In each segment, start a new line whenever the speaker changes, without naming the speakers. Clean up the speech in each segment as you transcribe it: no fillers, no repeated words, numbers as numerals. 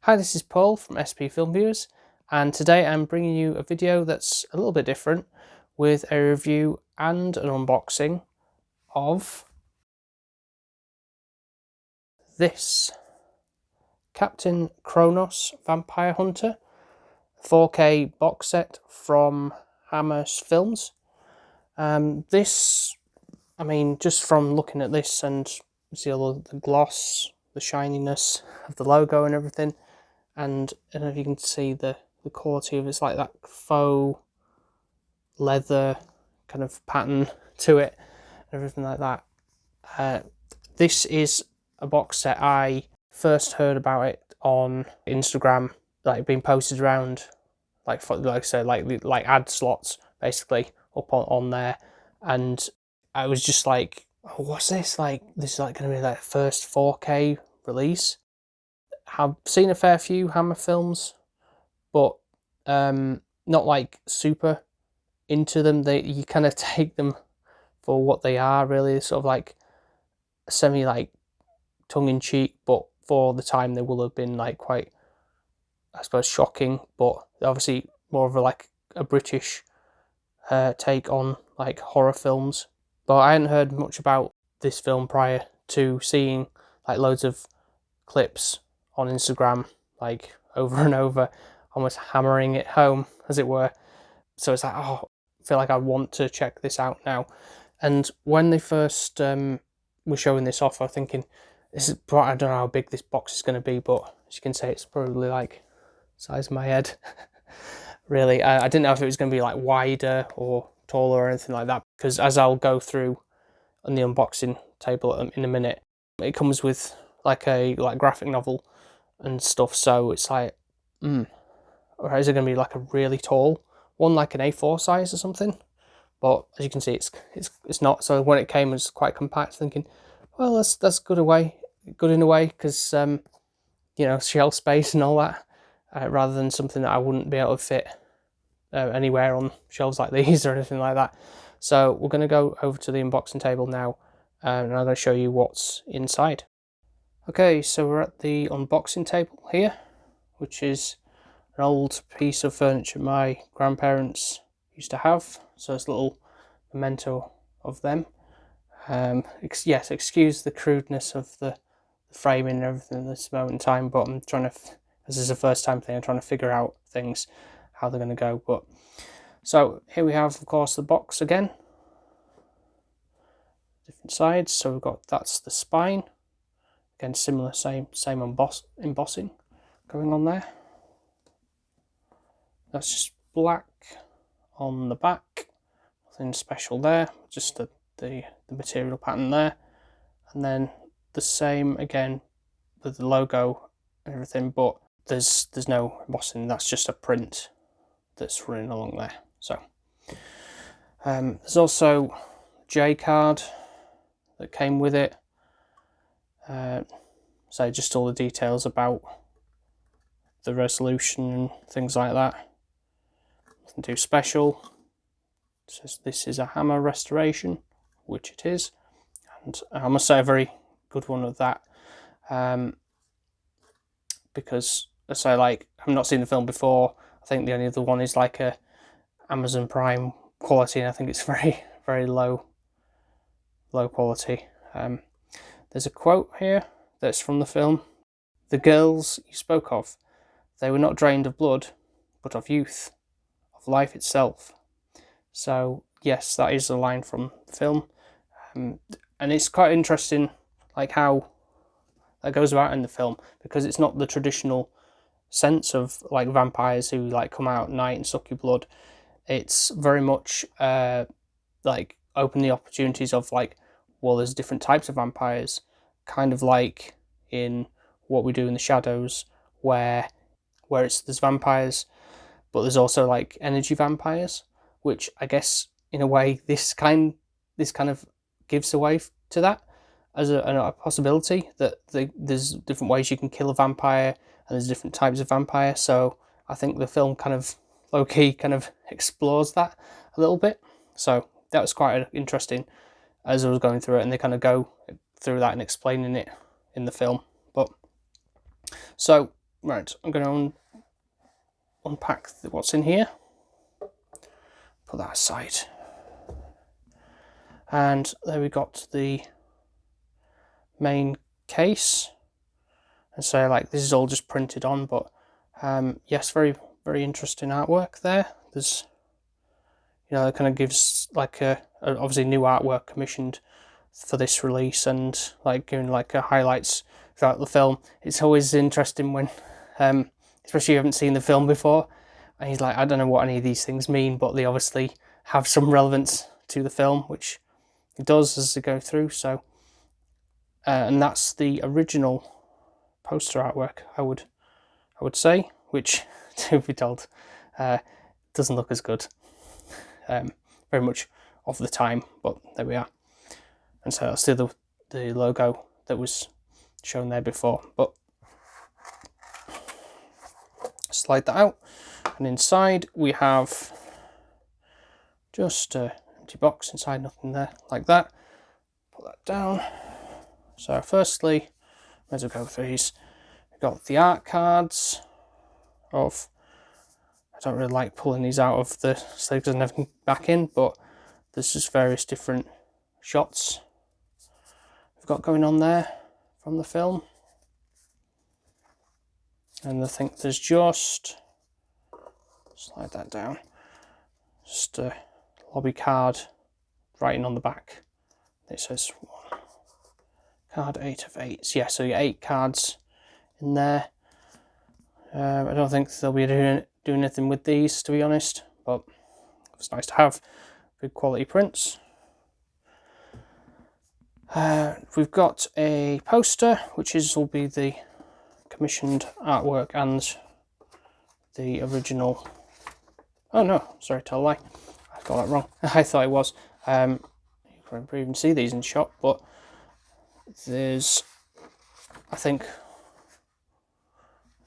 Hi, this is Paul from SP Film Viewers, and today I'm bringing you a video that's a little bit different with a review and an unboxing of this Captain Kronos Vampire Hunter 4K box set from Hammer Films. Just from looking at this and see all the gloss, the shininess of the logo and everything, and I don't know if you can see the quality of it's like that faux leather kind of pattern to it, everything like that. This is a box set. I first heard about it on Instagram, like being posted around, like I said, like ad slots basically up on there, and I was just like, oh, what's this? Like, this is like going to be like first 4K release. I've seen a fair few Hammer films, but not like super into them. You kind of take them for what they are, really, sort of like semi like tongue-in-cheek, but for the time they will have been like quite, I suppose, shocking, but obviously more of a British take on like horror films. But I hadn't heard much about this film prior to seeing like loads of clips on Instagram, like over and over, almost hammering it home, as it were. So it's like, oh, I feel like I want to check this out now. And when they first were showing this off, I was thinking, I don't know how big this box is going to be, but as you can see, it's probably like the size of my head. Really, I didn't know if it was going to be like wider or taller or anything like that, because as I'll go through on the unboxing table in a minute, it comes with like a graphic novel and stuff, so it's like, or is it going to be like a really tall one, like an A4 size or something? But as you can see, it's not. So when it came, it was quite compact. Thinking, well, that's good in a way, because shelf space and all that, rather than something that I wouldn't be able to fit anywhere on shelves like these or anything like that. So we're going to go over to the unboxing table now, and I'm going to show you what's inside. Okay, so we're at the unboxing table here, which is an old piece of furniture my grandparents used to have. So it's a little memento of them. Yes, excuse the crudeness of the framing and everything at this moment in time, but I'm trying to, this is a first time thing, I'm trying to figure out things, how they're going to go. But so here we have, of course, the box again, different sides. So we've got, that's the spine. Again, similar, same embossing going on there. That's just black on the back, nothing special there, just the material pattern there. And then the same again with the logo and everything, but there's no embossing, that's just a print that's running along there. So there's also J card that came with it. So just all the details about the resolution and things like that. Nothing too special. It says this is a Hammer restoration, which it is, and I must say a very good one of that, because I say, like, I've not seen the film before. I think the only other one is like a Amazon Prime quality, and I think it's very, very low quality. There's a quote here that's from the film. "The girls you spoke of, they were not drained of blood, but of youth, of life itself." So yes, that is a line from the film, and it's quite interesting, like how that goes about in the film, because it's not the traditional sense of like vampires who like come out at night and suck your blood. It's very much like open the opportunities of like, well, there's different types of vampires, kind of like in What We Do in the Shadows, where there's vampires, but there's also like energy vampires, which I guess in a way this kind of gives away to that as a possibility, that there's different ways you can kill a vampire and there's different types of vampire. So I think the film kind of low-key kind of explores that a little bit. So that was quite interesting as I was going through it, and they kind of go through that and explaining it in the film. But so Right, I'm going to unpack what's in here. Put that aside. And there we got the main case. And so like this is all just printed on, but yes, very interesting artwork there. There's, you know, it kind of gives like a obviously new artwork commissioned for this release, and like giving like highlights throughout the film. It's always interesting when especially if you haven't seen the film before and he's like, I don't know what any of these things mean, but they obviously have some relevance to the film, which it does as they go through. So and that's the original poster artwork, I would say, which to be told doesn't look as good, very much of the time, but there we are. And so that's the logo that was shown there before. But slide that out, and inside we have just an empty box inside, nothing there, like that. Put that down. So firstly, may as well go through these. We've got the art cards of, I don't really like pulling these out of the sleeve, doesn't have anything back in, but there's just various different shots we've got going on there from the film. And I think there's just, slide that down, just a lobby card writing on the back. It says card 8 of 8. Yeah, so you get 8 cards in there. I don't think they'll be doing anything with these, to be honest, but it's nice to have good quality prints. We've got a poster, which will be the commissioned artwork and the original. Oh no, sorry, tell a lie. I got that wrong. I thought it was. You can't even see these in shop, but there's, I think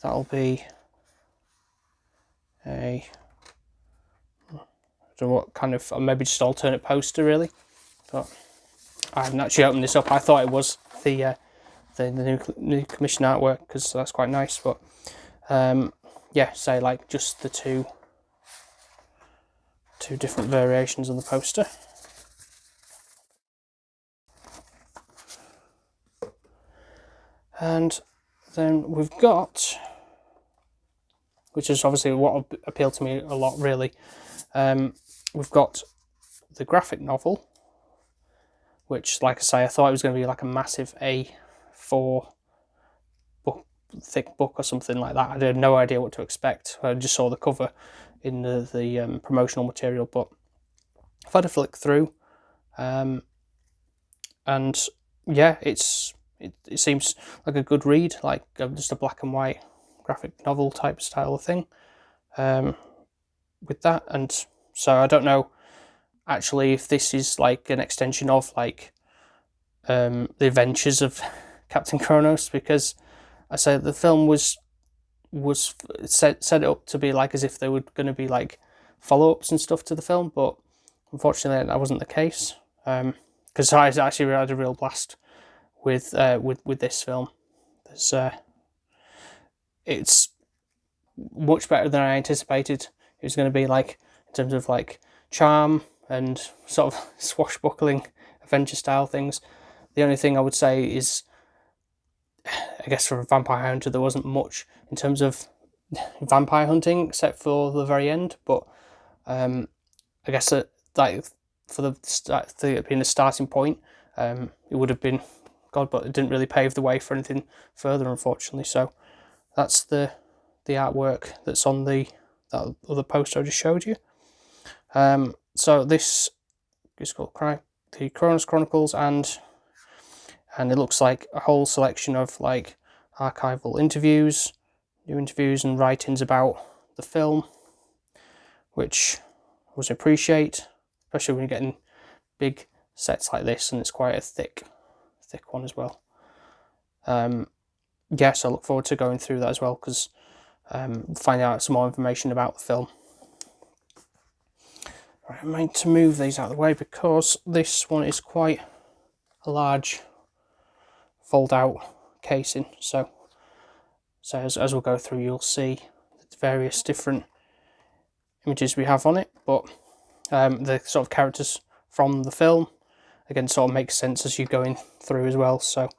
that'll be a, I don't know what kind of, maybe just alternate poster really, but I haven't actually opened this up. I thought it was the new commission artwork, because that's quite nice, but yeah, say like just the two different variations on the poster. And then we've got, which is obviously what appealed to me a lot really, we've got the graphic novel, which, like I say, I thought it was going to be like a massive A4 book, thick book or something like that. I had no idea what to expect. I just saw the cover in the promotional material, but I've had a flick through, and yeah, it seems like a good read, like just a black and white graphic novel type style of thing with that. And so I don't know actually if this is like an extension of like the adventures of Captain Kronos, because I say the film was set it up to be like as if there were going to be like follow-ups and stuff to the film, but unfortunately that wasn't the case, because I actually had a real blast with this film. It's much better than I anticipated it was going to be, like in terms of like charm and sort of swashbuckling adventure style things. The only thing I would say is, I guess for a vampire hunter there wasn't much in terms of vampire hunting except for the very end, but I guess that like for the being a starting point, it would have been God, but it didn't really pave the way for anything further, unfortunately. So that's the artwork that's on that other poster I just showed you. So this is called the Kronos Chronicles, and it looks like a whole selection of like archival interviews, new interviews and writings about the film, which I always appreciate, especially when you're getting big sets like this, and it's quite a thick one as well. Yes, I look forward to going through that as well, because finding out some more information about the film. Right, I'm going to move these out of the way because this one is quite a large fold out casing, so So as we'll go through, you'll see the various different images we have on it, but the sort of characters from the film, again, sort of makes sense as you're going through as well. So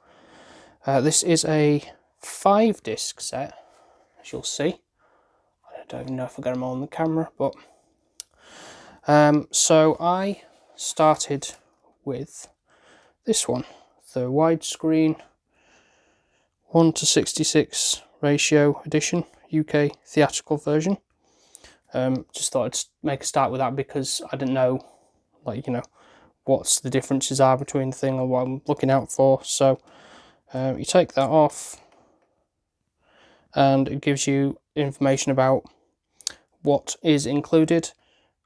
this is a 5-disc set, as you'll see. I don't even know if I got them on the camera, but so I started with this one, the widescreen 1:66 ratio edition, UK theatrical version. Just thought I'd make a start with that because I didn't know, like, you know, what's the differences are between the thing or what I'm looking out for. So you take that off and it gives you information about what is included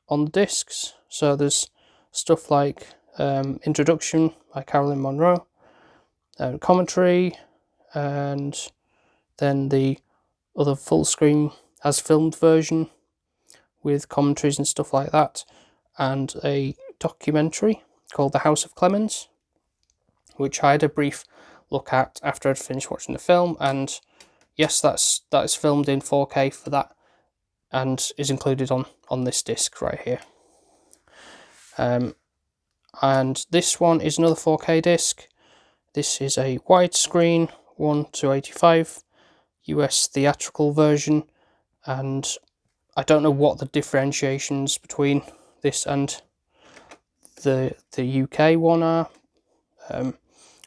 on the discs. So there's stuff like introduction by Carolyn Monroe, commentary, and then the other full screen as filmed version with commentaries and stuff like that, and a documentary called The House of Clemens, which I had a brief look at after I'd finished watching the film, and yes, that's filmed in 4K for that, and is included on this disc right here. And this one is another 4K disc. This is a widescreen 1:85 US theatrical version, and I don't know what the differentiations between this and the UK one are. I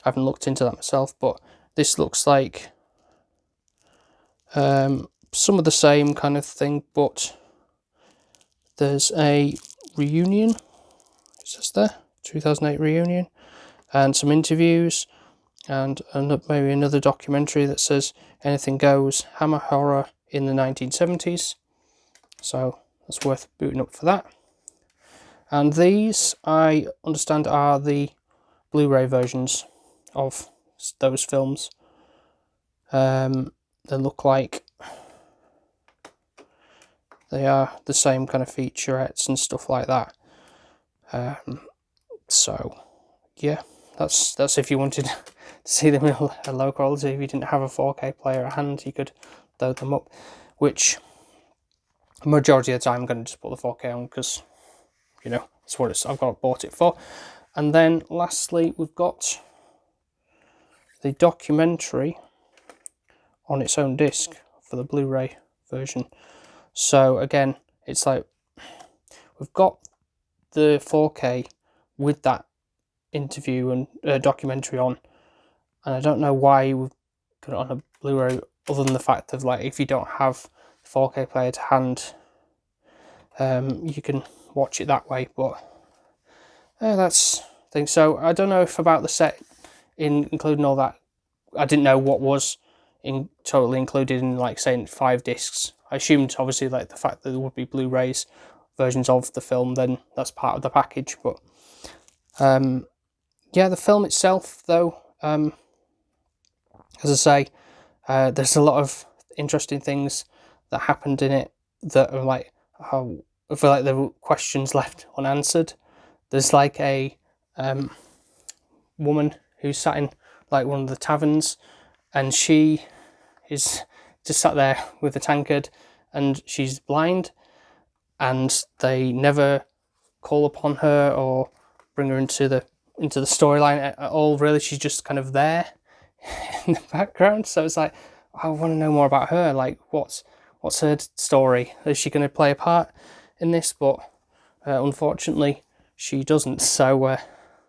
haven't looked into that myself, but this looks like some of the same kind of thing, but there's a reunion, it says there, 2008 reunion, and some interviews, and maybe another documentary that says Anything Goes, Hammer Horror in the 1970s. So that's worth booting up for that. And these, I understand, are the Blu-ray versions of those films. They look like they are the same kind of featurettes and stuff like that. So yeah, that's if you wanted to see them in a low quality. If you didn't have a 4K player at hand, you could load them up, which the majority of the time I'm going to just put the 4K on because, you know, that's what I've bought it for. And then lastly, we've got the documentary on its own disc for the Blu-ray version. So again, it's like we've got the 4K with that interview and documentary on, and I don't know why we've got it on a Blu-ray other than the fact of, like, if you don't have the 4K player to hand, you can watch it that way, but that's the thing. So I don't know if about the set including all that, I didn't know what was totally included in, like, saying 5 discs. I assumed obviously, like, the fact that there would be Blu-rays versions of the film, then that's part of the package. But yeah, the film itself though, as I say, there's a lot of interesting things that happened in it that are like, I feel like there were questions left unanswered. There's like a woman who's sat in, like, one of the taverns, and she is just sat there with a tankard, and she's blind, and they never call upon her or bring her into the storyline at all, really. She's just kind of there in the background. So it's like, I want to know more about her. Like, what's her story? Is she going to play a part in this? But unfortunately, she doesn't. So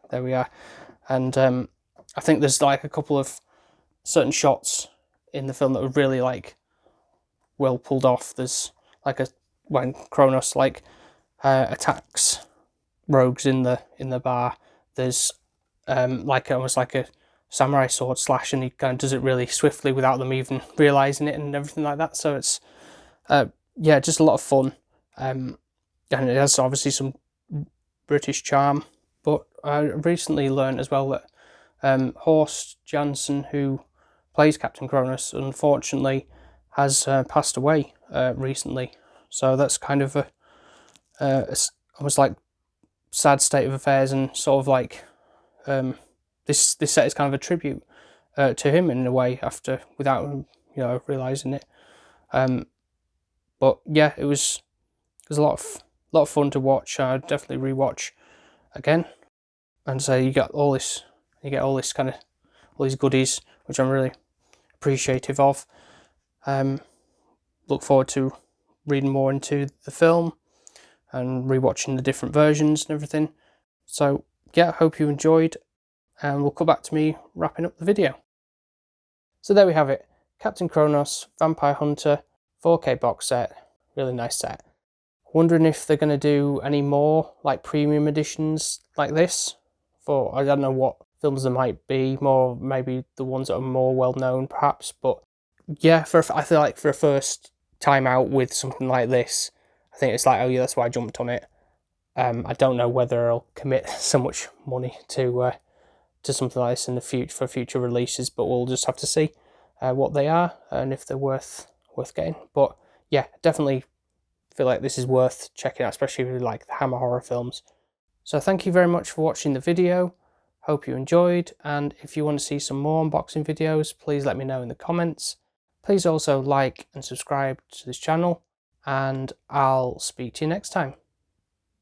there we are. And I think there's, like, a couple of certain shots in the film that were really, like, well pulled off. There's like when Kronos, like, attacks rogues in the bar. There's like almost like a samurai sword slash, and he kind of does it really swiftly without them even realizing it and everything like that. So it's yeah, just a lot of fun, and it has obviously some British charm. But I recently learned as well that Horst Janson, who plays Captain Kronos, unfortunately has passed away recently. So that's kind of almost like sad state of affairs, and sort of like this set is kind of a tribute to him in a way, after, without him, you know, realising it. But yeah, it was a lot of fun to watch. I'd definitely rewatch again. And so you get all this kind of all these goodies, which I'm really appreciative of. Look forward to reading more into the film and rewatching the different versions and everything. So yeah, I hope you enjoyed, and we'll come back to me wrapping up the video. So there we have it, Captain Kronos Vampire Hunter 4K box set. Really nice set. Wondering if they're going to do any more like premium editions like this for, I don't know what films there might be, more maybe the ones that are more well known perhaps, but yeah, I feel like for a first time out with something like this, I think it's like, oh yeah, that's why I jumped on it. I don't know whether I'll commit so much money to something like this in the future for future releases, but we'll just have to see what they are and if they're worth getting. But yeah, definitely feel like this is worth checking out, especially if you like the Hammer horror films. So thank you very much for watching the video. Hope you enjoyed, and if you want to see some more unboxing videos, please let me know in the comments. Please also like and subscribe to this channel, and I'll speak to you next time.